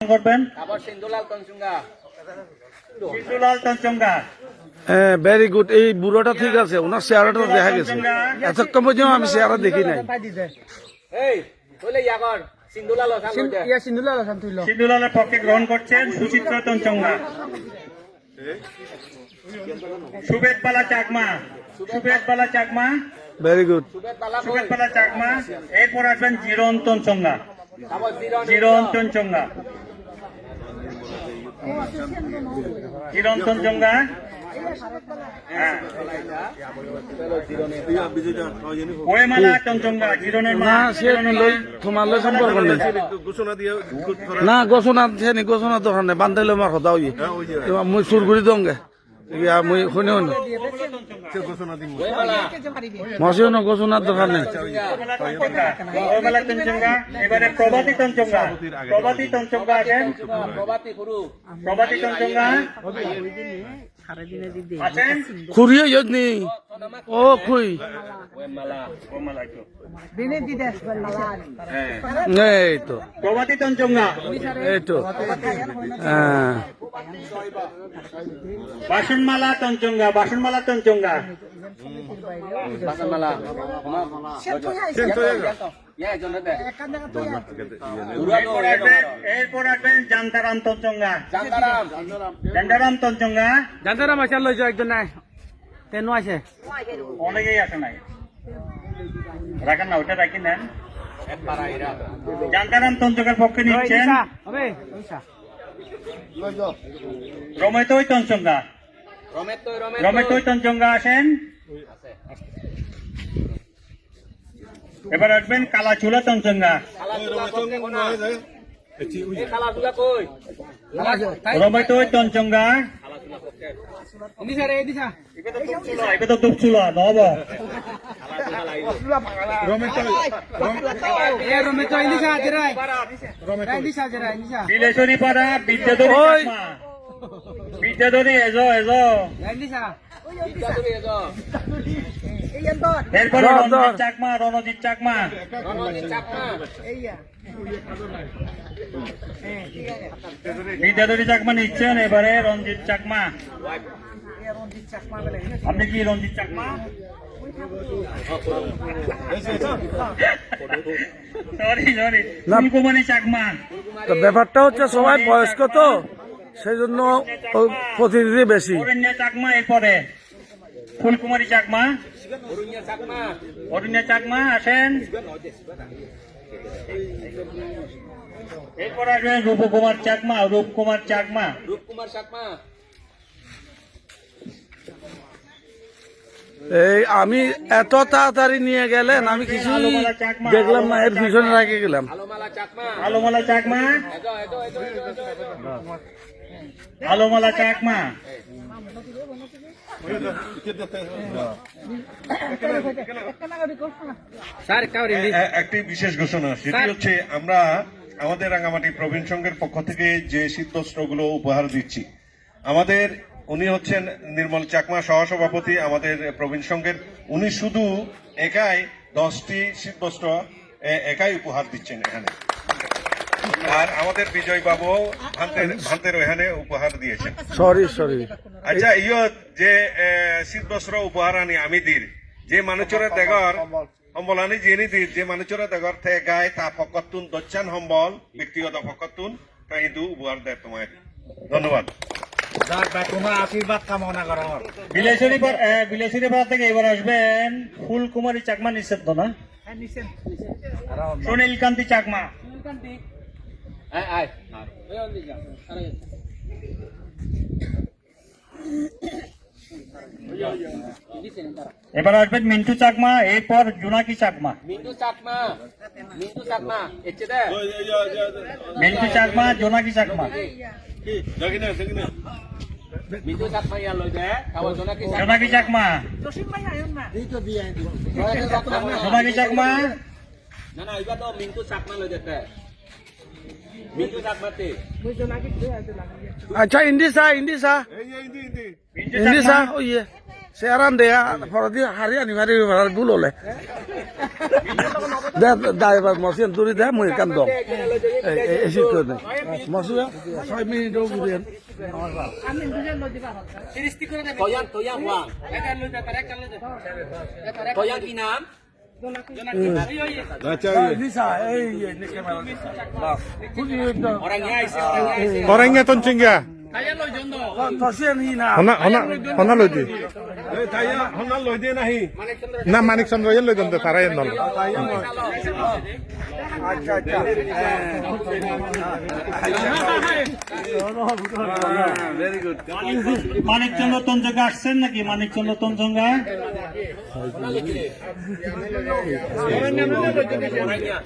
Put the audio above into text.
করবেন very good. এই বুড়োটা ঠিক আছে, ওনার চেহারাটা দেখা গেছে। এতক্ষণ পর্যন্ত আমি চেহারা দেখি নাই। সিন্ধুলালের পক্ষে গ্রহণ করছেন সুচিত্রা তঞ্চঙ্গা, সুবেদবালা চাকমা, সুবেদবালা চাকমা, ভেরি গুড। সুবেদবালা চাকমা। এরপর আসবেন জিরন তঞ্চঙ্গা, জিরন তঞ্চঙ্গা, জিরন তঞ্চঙ্গা। বইমালা তঞ্চঙ্গা, জিরনের না সে তোমার সম্পর্ক নেই। না ঘোষণা দিয়েনি, ঘোষণা দরকার নেই। বান্ধাইলে আমার কথা হই মুই সুর করে দঙ্গে মুই শুনে শুনে মশিও না, ঘোষণার দরকার নেই। বইমালা তঞ্চঙ্গা। এবারে প্রভাতী তঞ্চঙ্গা, প্রভাতী তঞ্চঙ্গা আছেন, প্রভাতী তঞ্চঙ্গা আছেন। খুঁড়িয়ে যত্নি ও খুই এই তো প্রভাতী তঞ্চঙ্গা, এই তো হ্যাঁ। বাসনমালা তঞ্চঙ্গা, বাসনমালা তঞ্চঙ্গা, এরপর আসবেন জান্তারাম তঞ্চঙ্গা, জান্তারাম তঞ্চঙ্গা। জানতারাম আছে লইছ একজন নাই তেন আছে অনেকেই আসে নাই, রাখেন না, ওটা রাখি নেন। জান্তারাম তঞ্চঙ্গার পক্ষে নিচ্ছেন রমেতই তঞ্চঙ্গা, রমেতই তঞ্চঙ্গা আসেন। এবার আসবেন কালাচুলা তঞ্চঙ্গা, রমেতই তঞ্চঙ্গা। এটা তো দুপচুলা নহব। বিলেশ্বরী পাড়া বিদ্যাধরী চাকমা, বিদ্যাধরী এজো এজো। এরপরে রণজিৎ চাকমা, রণজিৎ চাকমা, বিদ্যাধরী চাকমা নিচ্ছেন। এবারে রঞ্জিত চাকমা, আপনি কি রঞ্জিত চাকমা? Sorry sorry, Phulkumari Chakma. ব্যাপারটা হচ্ছে সবাই বয়স্ক তো, সেই জন্য প্রতিনিধি বেশি। অরণ্য চাকমা, এরপরে ফুলকুমারী চাকমা, অরণ্য চাকমা আসেন। এরপর আসবেন রূপকুমার চাকমা, রূপকুমার চাকমা, রূপকুমার চাকমা। এই আমি এত তাড়াতাড়ি নিয়ে গেলেন, আমি কিছু দেখলাম না, এর পিছনে রেখে গেলাম। আলোমালা চাকমা, আলোমালা চাকমা। একটি বিশেষ ঘোষণা, সেটি হচ্ছে আমরা আমাদের রাঙ্গামাটি প্রবীণ সংঘের পক্ষ থেকে যে শীতবস্ত্রগুলো উপহার দিচ্ছি, আমাদের উনি হচ্ছেন নির্মল চাকমা, সহসভাপতি আমাদের প্রবীণ সংঘের। উনি শুধু একাই 10টি শীতবস্ত্র একাই উপহার দিচ্ছেন এখানে, আর আমাদের বিজয় বাবু ভান্তের এখানে উপহার দিয়েছেন। Sorry sorry. আচ্ছা, ইয় যে শীতবস্ত্র উপহার আনি আমি দির, যে মানুষের দেগর সম্বলানি যিনি দির, যে মানুষের দেগর থে গায় তা ফকতুন দচ্চান সম্বল ব্যক্তিগত ফকতুন তা হিন্দু উপহার দেয় তোমায়। ধন্যবাদ। আশীর্বাদ কামনা করা হয়। বিলেশ্বরী পাড়া থেকে এবার আসবেন ফুলকুমারী চাকমা, নিষেধ না, সুনীল কান্তি চাকমা। এবার আসবেন মিন্টু চাকমা, এরপর জোনাকি চাকমা, মিন্টু চাকমা, জোনাকি চাকমা, জোনাকি চাকমা, জোনাকি চাকমা। আচ্ছা ইন্দিসা, ইন্দিসা, ইন্দিসা, ওই সে আরান দেয়া ফরদি হারি আনি মারি গুল হলে ড্রাইভার মসিয়ান দূরে দেয় মই কান দম এসে করে নেই মসিয়া 6 মিনিট বুঝেন Toyang কি নাম? নিসা এই Orangnya isi Orangnya toncingga. তসিয়ান হি না Hona loidi. তাইয়া হন্না লই দিয়ে নাহি Na Manik Chandra yan loidon de tarayan nol. আচ্ছা আচ্ছা ভেরি গুড মানিকচন্দ্র তঞ্জঙ্গা আসছেন নাকি মানিকচন্দ্র তঞ্জঙ্গা orangnya.